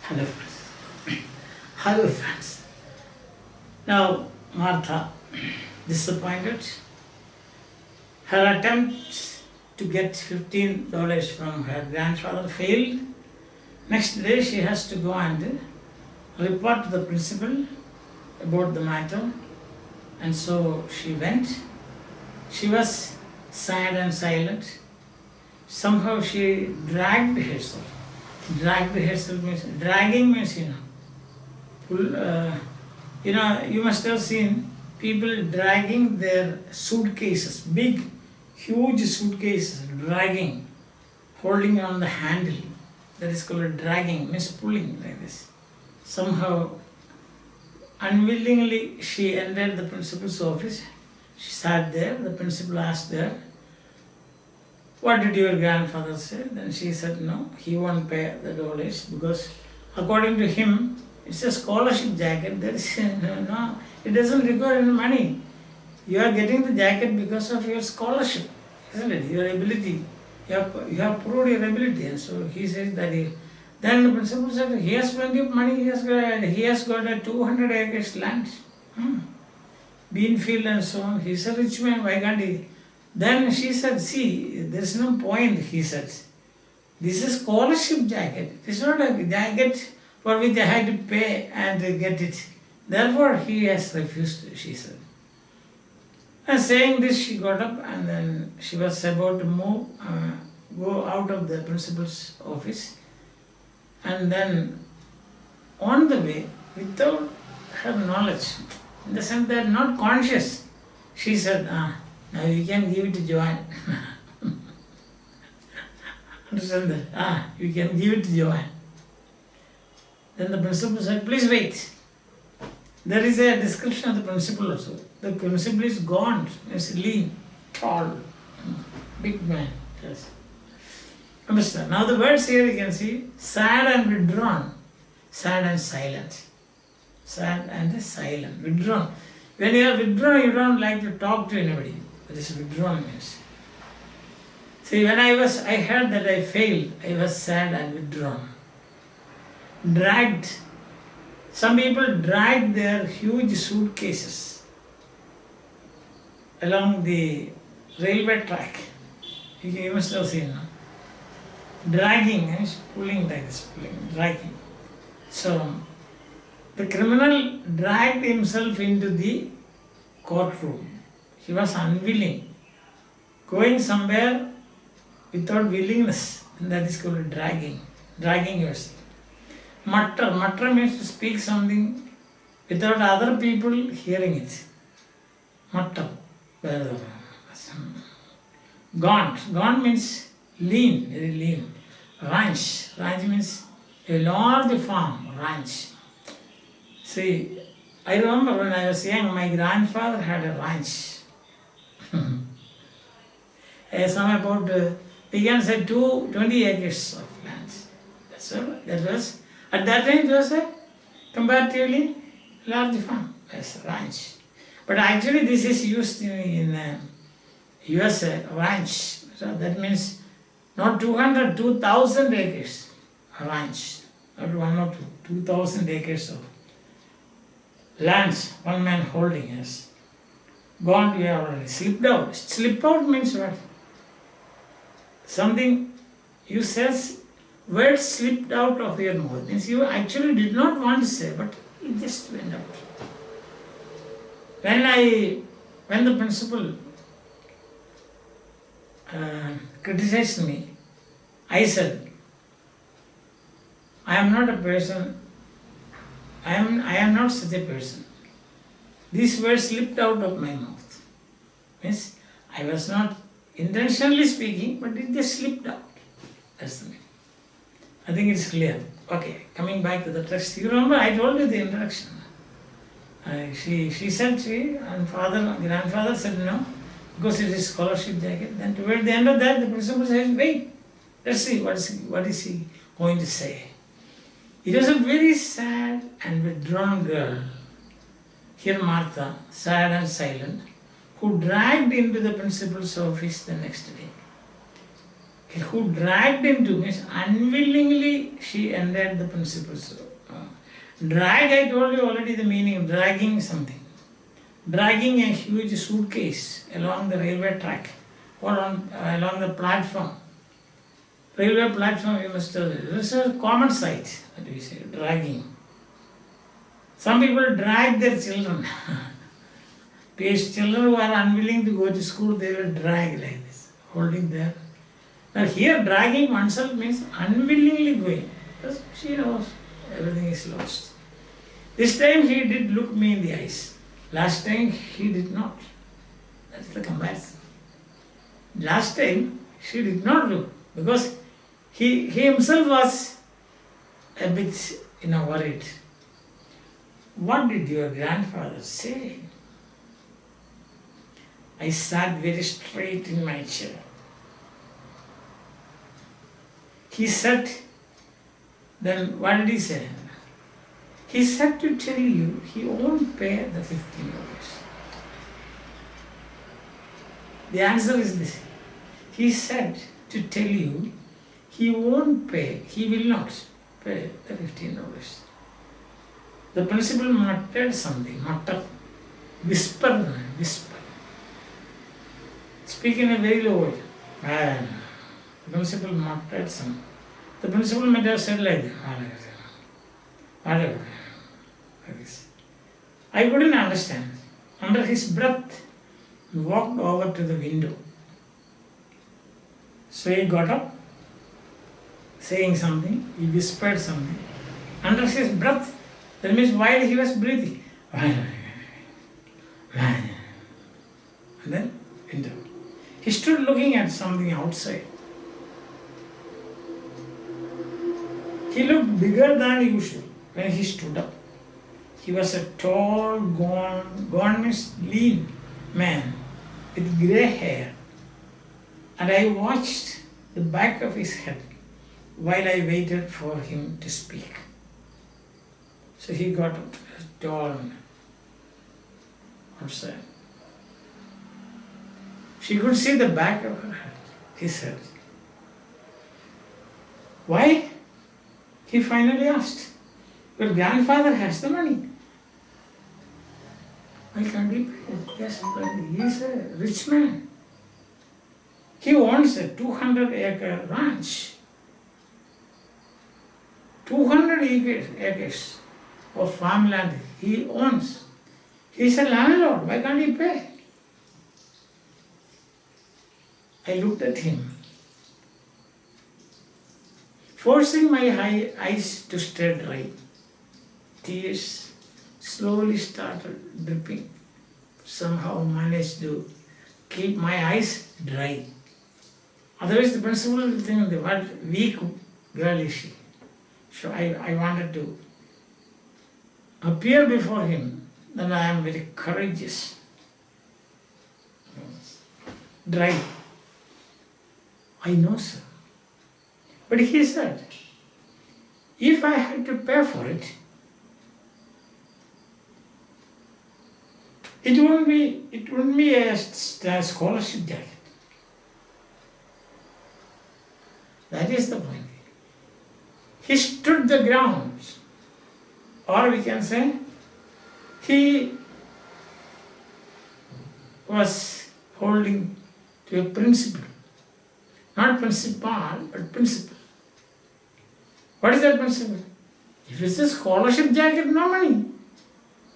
Hello friends. Hello friends. Now Martha, disappointed. Her attempt to get $15 from her grandfather failed. Next day she has to go and report to the principal about the matter. And so she went. She was sad and silent. Somehow she dragged herself. Dragging means, you must have seen people dragging their suitcases, big, huge suitcases, dragging, holding on the handle. That is called dragging, means pulling like this. Somehow, unwillingly, she entered the principal's office. She sat there. The principal asked her, "What did your grandfather say?" Then she said, "No, he won't pay the dollars because according to him, it's a scholarship jacket. There is no, it doesn't require any money. You are getting the jacket because of your scholarship, isn't it? Your ability. You have proved your ability." And so he says that then the principal said, "He has plenty of money. He has got a 200 acres land, bean field and so on. He's a rich man. Why can't he?" Then she said, "See, there is no point," he said. "This is scholarship jacket. It is not a jacket for which I had to pay and get it. Therefore, he has refused," she said. And saying this, she got up and then she was about to go out of the principal's office. And then on the way, without her knowledge, in the sense that not conscious, she said, "Now you can give it to Joanne." Understand that? You can give it to Joanne. Then the principal said, "Please wait." There is a description of the principal also. The principal is gaunt, is lean, tall, big man. Yes. Understand? Now the words here you can see, sad and withdrawn, sad and silent. Sad and silent, withdrawn. When you are withdrawn, you don't like to talk to anybody. That is withdrawn means. See, when I heard that I failed, I was sad and withdrawn. Dragged. Some people drag their huge suitcases along the railway track. You must have seen, no? Dragging means pulling like this, dragging. So, the criminal dragged himself into the courtroom. He was unwilling, going somewhere without willingness, and that is called dragging yourself. Mutter means to speak something without other people hearing it. Mutter. Gaunt means lean, very lean. Ranch means a large farm, ranch. See, I remember when I was young, my grandfather had a ranch. Some about, we can say 20 acres of land. That's all. That was, at that time it was a comparatively large farm, as a ranch. But actually this is used in USA, ranch. So that means not 200, 2,000 acres, a ranch. Not one or two, 2,000 acres of lands, one man holding, yes. Gone, we have already slipped out. Slip out means what? Something you says, words slipped out of your mouth. Means you actually did not want to say, but it just went out. When the principal criticized me, I said, I am not a person, I am not such a person. These words slipped out of my mouth. Means I was not intentionally speaking, but it just slipped out. That's the meaning. I think it's clear. Okay, coming back to the text. You remember I told you the introduction. She said, and grandfather said no, because it is scholarship jacket. Then toward the end of that, the principal says, "Wait, let's see what is he going to say." It was a very sad and withdrawn girl. Here Martha, sad and silent, who dragged into the principal's office the next day. Who dragged into means unwillingly she entered the principal's. Drag, I told you already the meaning, dragging something. Dragging a huge suitcase along the railway track or along the platform. Railway platform, you must tell it. This is a common sight, that we say, dragging. Some people drag their children. Children who are unwilling to go to school, they will drag like this, holding their. Now here, dragging oneself means unwillingly going, because she knows everything is lost. This time he did look me in the eyes. Last time he did not. That is the comparison. Last time she did not look, because he himself was a bit worried. What did your grandfather say? I sat very straight in my chair. He said, then what did he say? He said to tell you he won't pay the $15. The answer is this. He said to tell you he won't pay, he will not pay the $15. The principal muttered something, whisper. Speak in a very low voice. The principal muttered something. The principal might have said like that. I couldn't understand. Under his breath, he walked over to the window. So he got up, saying something, he whispered something. Under his breath, that means while he was breathing. And then window. He stood looking at something outside. He looked bigger than usual when he stood up. He was a tall, gone means lean man with grey hair. And I watched the back of his head while I waited for him to speak. So he got up, tall outside. She could see the back of her head, his head. Why? He finally asked. Your grandfather has the money. Why can't he pay? Yes, but he is a rich man. He owns a 200-acre ranch. 200 acres of farmland he owns. He is a landlord. Why can't he pay? I looked at him, forcing my eyes to stay dry. Tears slowly started dripping. Somehow managed to keep my eyes dry. Otherwise the principal will think, what weak girl is she? So I wanted to appear before him that I am very courageous. Dry. I know, sir. But he said, if I had to pay for it, it wouldn't be a scholarship jacket. That is the point. He stood the ground, or we can say, he was holding to a principle. Not principal, but principle. What is that principle? If it's a scholarship jacket, no money.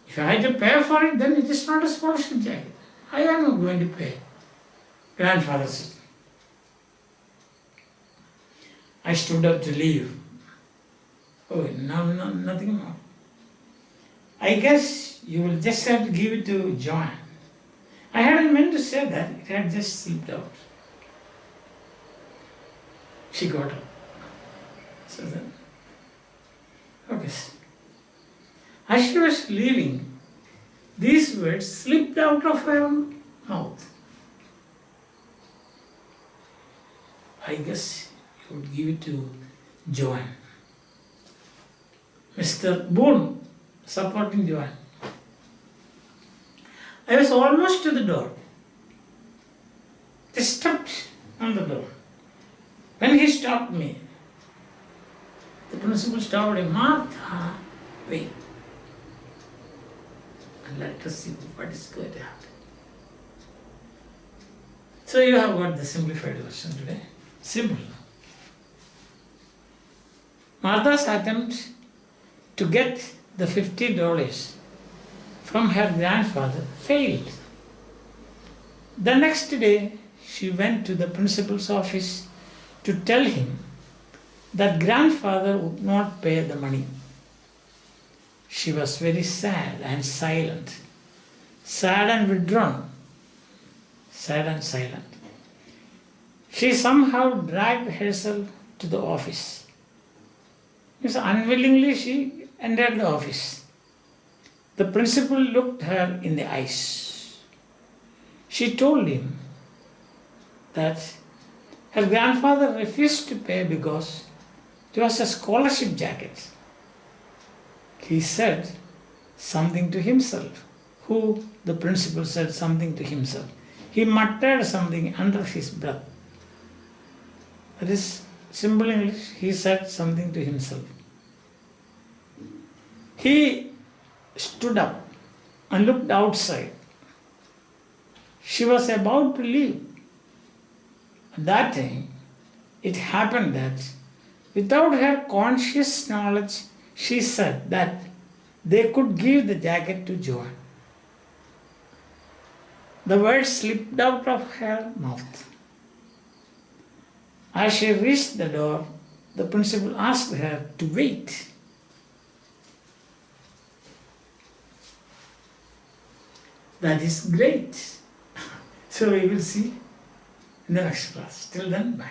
If I had to pay for it, then it is not a scholarship jacket. I am not going to pay. Grandfather said. I stood up to leave. Oh, no, nothing more. I guess you will just have to give it to John. I hadn't meant to say that. It had just slipped out. She got up. So then, okay. As she was leaving, these words slipped out of her mouth. I guess you would give it to Joan. Mr. Boone supporting Joan. I was almost to the door. Just stepped on the door. When he stopped me, The principal stopped him. Martha, wait. And let us see what is going to happen. So you have got the simplified version today. Simple. Martha's attempt to get the $50 from her grandfather failed. The next day, she went to the principal's office to tell him that grandfather would not pay the money. She was very sad and silent, sad and withdrawn, sad and silent. She somehow dragged herself to the office. Unwillingly, she entered the office. The principal looked her in the eyes. She told him that her grandfather refused to pay because it was a scholarship jacket. He said something to himself. Who? The principal said something to himself. He muttered something under his breath. That is simple English. He said something to himself. He stood up and looked outside. She was about to leave. At that time, it happened that without her conscious knowledge, she said that they could give the jacket to Joan. The words slipped out of her mouth. As she reached the door, the principal asked her to wait. That is great. So we will see in the next class. Till then, bye.